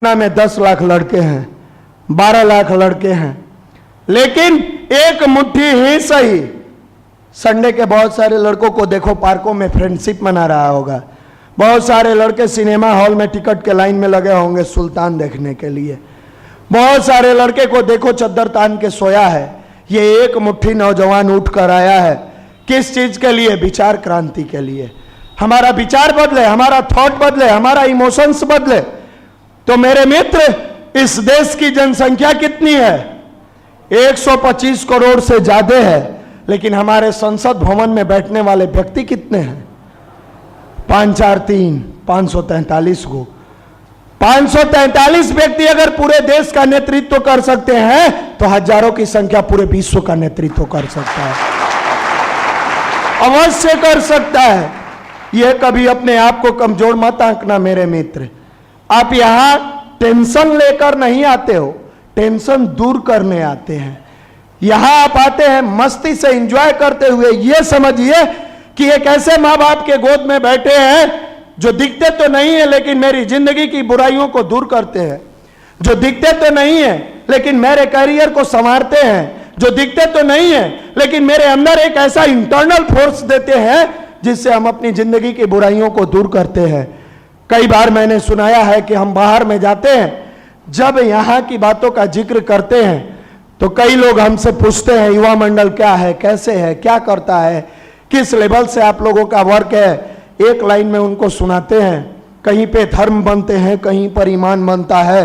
में 10 लाख लड़के हैं, 12 लाख लड़के हैं, लेकिन एक मुट्ठी ही सही। संडे के बहुत सारे लड़कों को देखो पार्कों में फ्रेंडशिप मना रहा होगा, बहुत सारे लड़के सिनेमा हॉल में टिकट के लाइन में लगे होंगे सुल्तान देखने के लिए, बहुत सारे लड़के को देखो चद्दर तान के सोया है। ये एक मुट्ठी नौजवान उठ कर आया है, किस चीज के लिए? विचार क्रांति के लिए। हमारा विचार बदले, हमारा थॉट बदले, हमारा इमोशंस बदले। तो मेरे मित्र, इस देश की जनसंख्या कितनी है? 125 करोड़ से ज्यादा है, लेकिन हमारे संसद भवन में बैठने वाले व्यक्ति कितने हैं? 5 4 3 543 को। 543 व्यक्ति अगर पूरे देश का नेतृत्व कर सकते हैं तो हजारों की संख्या पूरे विश्व का नेतृत्व कर सकता है, अवश्य कर सकता है। यह कभी अपने आप को कमजोर मत आंकना मेरे मित्र। आप यहां टेंशन लेकर नहीं आते हो, टेंशन दूर करने आते हैं। यहां आप आते हैं मस्ती से एंजॉय करते हुए। यह समझिए कि एक ऐसे मां बाप के गोद में बैठे हैं जो दिखते तो नहीं है लेकिन मेरी जिंदगी की बुराइयों को दूर करते हैं, जो दिखते तो नहीं है लेकिन मेरे करियर को संवारते हैं, जो दिखते तो नहीं है लेकिन मेरे अंदर एक ऐसा इंटरनल फोर्स देते हैं जिससे हम अपनी जिंदगी की बुराइयों को दूर करते हैं। कई बार मैंने सुनाया है कि हम बाहर में जाते हैं, जब यहाँ की बातों का जिक्र करते हैं तो कई लोग हमसे पूछते हैं युवा मंडल क्या है, कैसे है, क्या करता है, किस लेवल से आप लोगों का वर्क है। एक लाइन में उनको सुनाते हैं, कहीं पे धर्म बनते हैं, कहीं पर ईमान बनता है,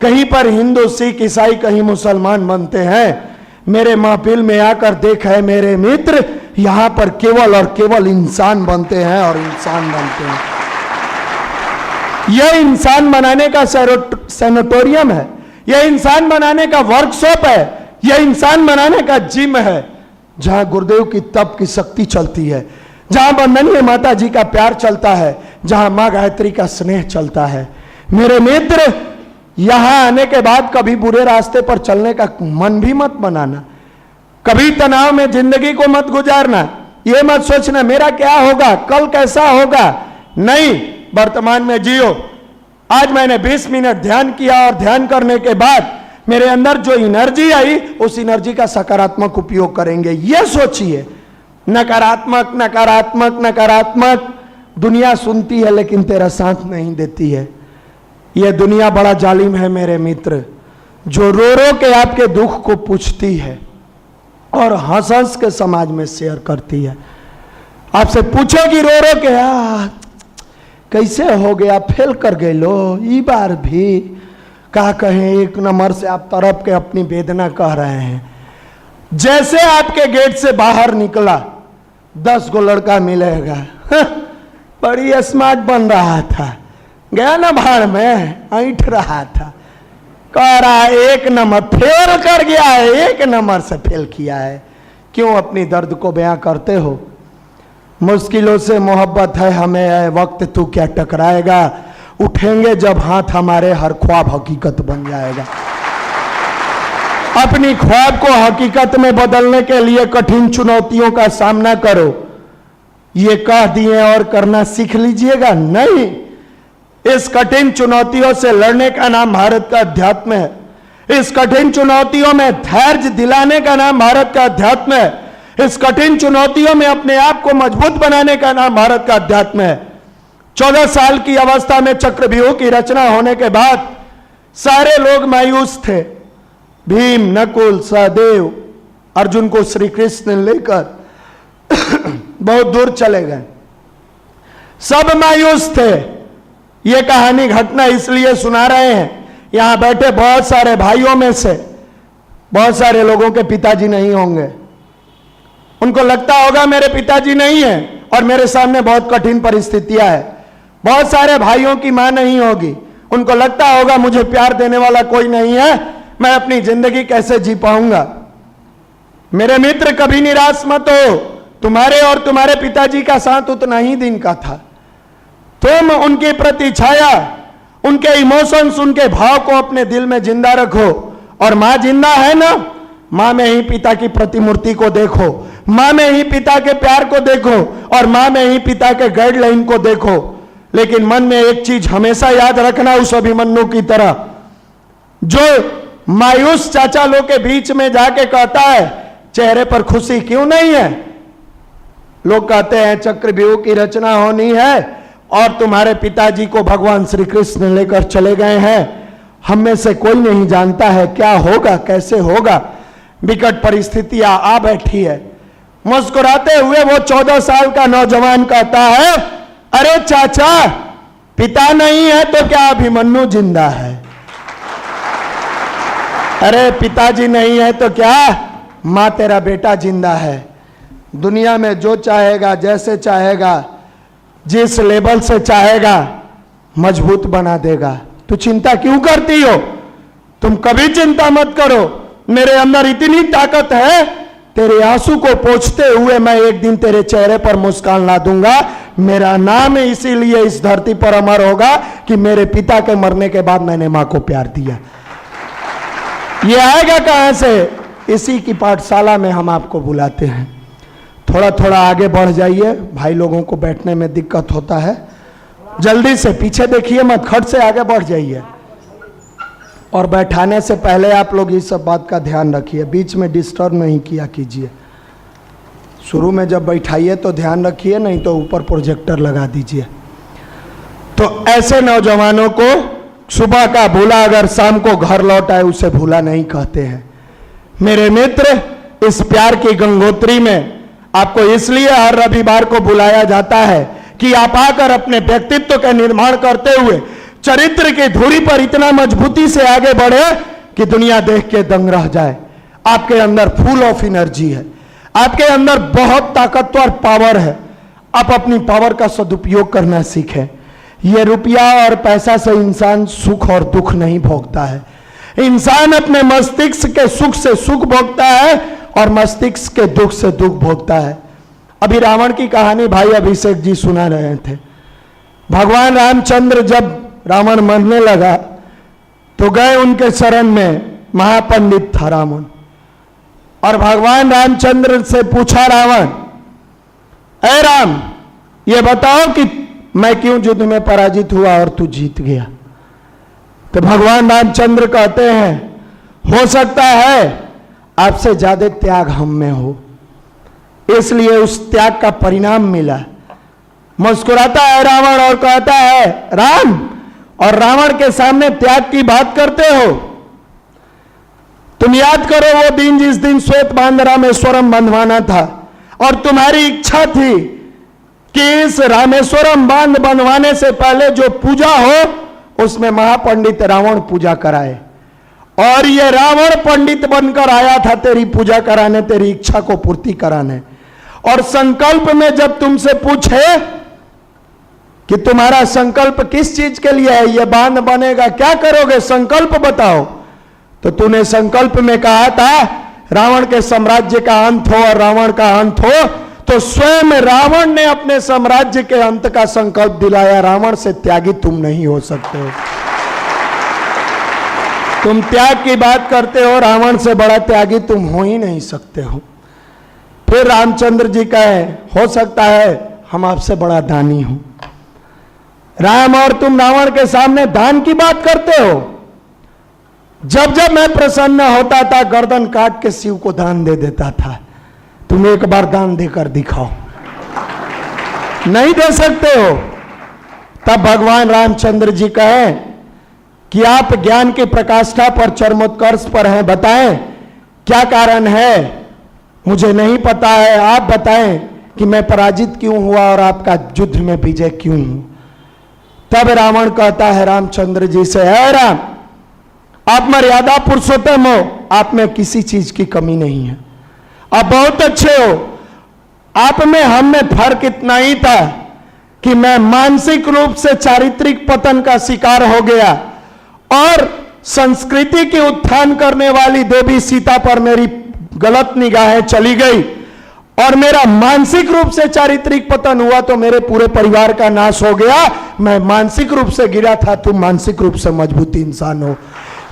कहीं पर हिंदू सिख ईसाई, कहीं मुसलमान बनते हैं। मेरे महफिल में आकर देख है मेरे मित्र, यहां पर केवल और केवल इंसान बनते हैं और इंसान बनते हैं। यह इंसान बनाने का सैनिटोरियम है, यह इंसान बनाने का वर्कशॉप है, यह इंसान बनाने का जिम है, जहां गुरुदेव की तप की शक्ति चलती है, जहां वंदनीय माता जी का प्यार चलता है, जहां मां गायत्री का स्नेह चलता है। मेरे मित्र, यहां आने के बाद कभी बुरे रास्ते पर चलने का मन भी मत बनाना, कभी तनाव में जिंदगी को मत गुजारना। यह मत सोचना मेरा क्या होगा, कल कैसा होगा। नहीं, वर्तमान में जियो। आज मैंने 20 मिनट ध्यान किया और ध्यान करने के बाद मेरे अंदर जो एनर्जी आई, उस एनर्जी का सकारात्मक उपयोग करेंगे। यह सोचिए, नकारात्मक नकारात्मक नकारात्मक दुनिया सुनती है लेकिन तेरा साथ नहीं देती है। यह दुनिया बड़ा जालिम है मेरे मित्र, जो रो रो के आपके दुख को पूछती है और हंस हंस के समाज में शेयर करती है। आपसे पूछेगी रो रो के, कैसे हो गया, फेल कर गए लो ई बार भी। क्या कहें, एक नंबर से आप तरफ के अपनी वेदना कह रहे हैं। जैसे आपके गेट से बाहर निकला 10 गो लड़का मिलेगा, बड़ी स्मार्ट बन रहा था, गया ना भाड़ में, ऐंठ रहा था, कह रहा है 1 नंबर, फेल कर गया है, 1 नंबर से फेल किया है। क्यों अपनी दर्द को बयां करते हो? मुश्किलों से मोहब्बत है हमें, है वक्त तू क्या टकराएगा, उठेंगे जब हाथ हमारे, हर ख्वाब हकीकत बन जाएगा। अपनी ख्वाब को हकीकत में बदलने के लिए कठिन चुनौतियों का सामना करो। ये कह दिए और करना सीख लीजिएगा? नहीं, इस कठिन चुनौतियों से लड़ने का नाम भारत का अध्यात्म है। इस कठिन चुनौतियों में धैर्य दिलाने का नाम भारत का अध्यात्म है। इस कठिन चुनौतियों में अपने आप को मजबूत बनाने का नाम भारत का अध्यात्म है। 14 साल की अवस्था में चक्रव्यूह की रचना होने के बाद सारे लोग मायूस थे। भीम, नकुल, सहदेव अर्जुन को श्री कृष्ण लेकर बहुत दूर चले गए, सब मायूस थे। यह कहानी घटना इसलिए सुना रहे हैं, यहां बैठे बहुत सारे भाइयों में से बहुत सारे लोगों के पिताजी नहीं होंगे। उनको लगता होगा मेरे पिताजी नहीं है और मेरे सामने बहुत कठिन परिस्थितियां है। बहुत सारे भाइयों की मां नहीं होगी, उनको लगता होगा मुझे प्यार देने वाला कोई नहीं है, मैं अपनी जिंदगी कैसे जी पाऊंगा। मेरे मित्र, कभी निराश मत हो, तुम्हारे और तुम्हारे पिताजी का साथ उतना ही दिन का था। तुम उनकी प्रतिछाया, उनके इमोशंस, उनके भाव को अपने दिल में जिंदा रखो। और मां जिंदा है ना, मां में ही पिता की प्रतिमूर्ति को देखो, मां में ही पिता के प्यार को देखो और मां में ही पिता के गाइडलाइन को देखो। लेकिन मन में एक चीज हमेशा याद रखना, उस अभिमन्यु की तरह जो मायूस चाचा लोग के बीच में जाके कहता है चेहरे पर खुशी क्यों नहीं है। लोग कहते हैं चक्रव्यूह की रचना होनी है और तुम्हारे पिताजी को भगवान श्री कृष्ण लेकर चले गए हैं, हम में से कोई नहीं जानता है क्या होगा कैसे होगा। विकट परिस्थितियां आ बैठी है। मुस्कुराते हुए वो 14 साल का नौजवान कहता है, अरे चाचा पिता नहीं है तो क्या अभिमन्यु जिंदा है? अरे पिताजी नहीं है तो क्या मां तेरा बेटा जिंदा है। दुनिया में जो चाहेगा जैसे चाहेगा जिस लेवल से चाहेगा मजबूत बना देगा। तू चिंता क्यों करती हो? तुम कभी चिंता मत करो, मेरे अंदर इतनी ताकत है, तेरे आंसू को पोंछते हुए मैं एक दिन तेरे चेहरे पर मुस्कान ला दूंगा। मेरा नाम इसीलिए इस धरती पर अमर होगा कि मेरे पिता के मरने के बाद मैंने मां को प्यार दिया। ये आएगा कहां से? इसी की पाठशाला में हम आपको बुलाते हैं। थोड़ा थोड़ा आगे बढ़ जाइए, भाई लोगों को बैठने में दिक्कत होता है। जल्दी से पीछे देखिए मत, खट से आगे बढ़ जाइए। और बैठाने से पहले आप लोग इस सब बात का ध्यान रखिए, बीच में डिस्टर्ब नहीं किया कीजिए। शुरू में जब बैठाइए तो ध्यान रखिए, नहीं तो ऊपर प्रोजेक्टर लगा दीजिए। तो ऐसे नौजवानों को सुबह का भूला अगर शाम को घर लौट आए उसे भूला नहीं कहते हैं। मेरे मित्र, इस प्यार की गंगोत्री में आपको इसलिए हर रविवार को बुलाया जाता है कि आप आकर अपने व्यक्तित्व का निर्माण करते हुए चरित्र की धुरी पर इतना मजबूती से आगे बढ़े कि दुनिया देख के दंग रह जाए। आपके अंदर फुल ऑफ एनर्जी है, आपके अंदर बहुत ताकतवर पावर है। आप अपनी पावर का सदुपयोग करना सीखें। यह रुपया और पैसा से इंसान सुख और दुख नहीं भोगता है। इंसान अपने मस्तिष्क के सुख से सुख भोगता है और मस्तिष्क के दुख से दुख भोगता है। अभी रावण की कहानी भाई अभिषेक जी सुना रहे थे। भगवान रामचंद्र जब रावण मरने लगा तो गए उनके शरण में, महापंडित था रावण। और भगवान रामचंद्र से पूछा रावण, ऐ राम ये बताओ कि मैं क्यों युद्ध में पराजित हुआ और तू जीत गया? तो भगवान रामचंद्र कहते हैं, हो सकता है आपसे ज्यादा त्याग हम में हो, इसलिए उस त्याग का परिणाम मिला। मुस्कुराता है रावण और कहता है, राम और रावण के सामने त्याग की बात करते हो? तुम याद करो वो दिन जिस दिन श्वेत बांध रामेश्वरम बंधवाना था और तुम्हारी इच्छा थी कि इस रामेश्वरम बांध बंधवाने से पहले जो पूजा हो उसमें महापंडित रावण पूजा कराए। और ये रावण पंडित बनकर आया था तेरी पूजा कराने, तेरी इच्छा को पूर्ति कराने। और संकल्प में जब तुमसे पूछे कि तुम्हारा संकल्प किस चीज के लिए है, ये बांध बनेगा, क्या करोगे, संकल्प बताओ, तो तूने संकल्प में कहा था रावण के साम्राज्य का अंत हो और रावण का अंत हो। तो स्वयं रावण ने अपने साम्राज्य के अंत का संकल्प दिलाया। रावण से त्यागी तुम नहीं हो सकते हो। तुम त्याग की बात करते हो, रावण से बड़ा त्यागी तुम हो ही नहीं सकते हो। फिर रामचंद्र जी कहे, हो सकता है हम आपसे बड़ा दानी हूं। राम और तुम रावण के सामने दान की बात करते हो। जब जब मैं प्रसन्न होता था गर्दन काट के शिव को दान दे देता था। तुम एक बार दान देकर दिखाओ। नहीं दे सकते हो। तब भगवान रामचंद्र जी कहे कि आप ज्ञान की प्रकाष्ठा पर चरमोत्कर्ष पर हैं, बताएं क्या कारण है? मुझे नहीं पता है, आप बताएं कि मैं पराजित क्यों हुआ और आपका युद्ध में विजय क्यों हूं। तब रावण कहता है रामचंद्र जी से, है राम आप मर्यादा पुरुषोत्तम हो, आप में किसी चीज की कमी नहीं है, आप बहुत अच्छे हो। आप में हम में फर्क इतना ही था कि मैं मानसिक रूप से चारित्रिक पतन का शिकार हो गया और संस्कृति की उत्थान करने वाली देवी सीता पर मेरी गलत निगाहें चली गई और मेरा मानसिक रूप से चारित्रिक पतन हुआ तो मेरे पूरे परिवार का नाश हो गया। मैं मानसिक रूप से गिरा था, तुम मानसिक रूप से मजबूत इंसान हो,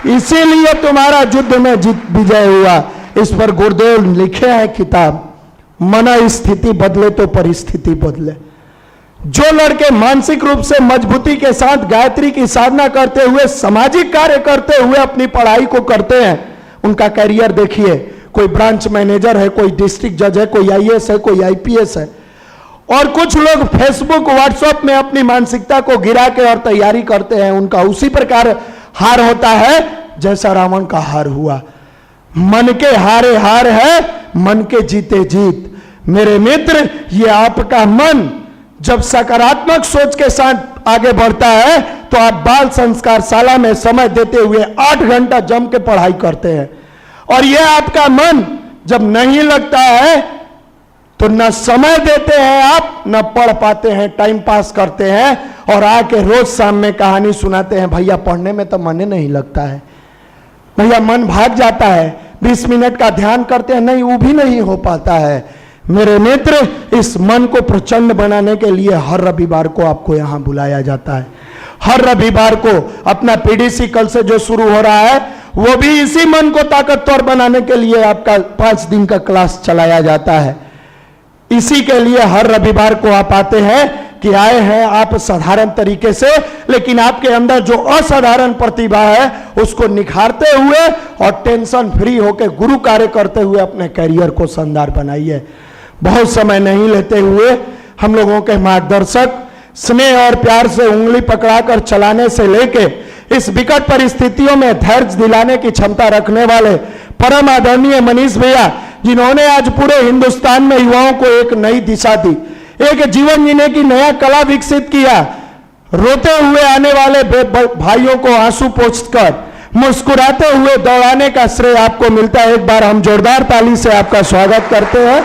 इसीलिए तुम्हारा युद्ध में विजय हुआ। इस पर गुरुदेव लिखे हैं किताब, मन स्थिति बदले तो परिस्थिति बदले। जो लड़के मानसिक रूप से मजबूती के साथ गायत्री की साधना करते हुए, सामाजिक कार्य करते हुए अपनी पढ़ाई को करते हैं, उनका करियर देखिए। कोई ब्रांच मैनेजर है, कोई डिस्ट्रिक्ट जज है, कोई आईएएस है, कोई आईपीएस है। और कुछ लोग फेसबुक व्हाट्सएप में अपनी मानसिकता को गिरा के और तैयारी करते हैं, उनका उसी प्रकार हार होता है जैसा रावण का हार हुआ। मन के हारे हार है, मन के जीते जीत। मेरे मित्र, ये आपका मन जब सकारात्मक सोच के साथ आगे बढ़ता है तो आप बाल संस्कार शाला में समय देते हुए 8 घंटा जम के पढ़ाई करते हैं। और यह आपका मन जब नहीं लगता है तो न समय देते हैं आप, न पढ़ पाते हैं, टाइम पास करते हैं और आके रोज शाम में कहानी सुनाते हैं, भैया पढ़ने में तो मन नहीं लगता है, भैया मन भाग जाता है, 20 मिनट का ध्यान करते हैं, नहीं वो भी नहीं हो पाता है। मेरे मित्र, इस मन को प्रचंड बनाने के लिए हर रविवार को आपको यहां बुलाया जाता है। हर रविवार को अपना पीडीसी कल से जो शुरू हो रहा है वो भी इसी मन को ताकतवर बनाने के लिए आपका 5 दिन का क्लास चलाया जाता है। इसी के लिए हर रविवार को आप आते हैं कि आए हैं आप साधारण तरीके से, लेकिन आपके अंदर जो असाधारण प्रतिभा है उसको निखारते हुए और टेंशन फ्री होकर गुरु कार्य करते हुए अपने करियर को शानदार बनाइए। बहुत समय नहीं लेते हुए हम लोगों के मार्गदर्शक स्नेह और प्यार से उंगली पकड़ाकर चलाने से लेके इस विकट परिस्थितियों में धैर्य दिलाने की क्षमता रखने वाले परम आदरणीय मनीष भैया, जिन्होंने आज पूरे हिंदुस्तान में युवाओं को एक नई दिशा दी, एक जीवन जीने की नया कला विकसित किया। रोते हुए आने वाले भाइयों को आंसू पोंछकर मुस्कुराते हुए दौड़ाने का श्रेय आपको मिलता है। एक बार हम जोरदार ताली से आपका स्वागत करते हैं।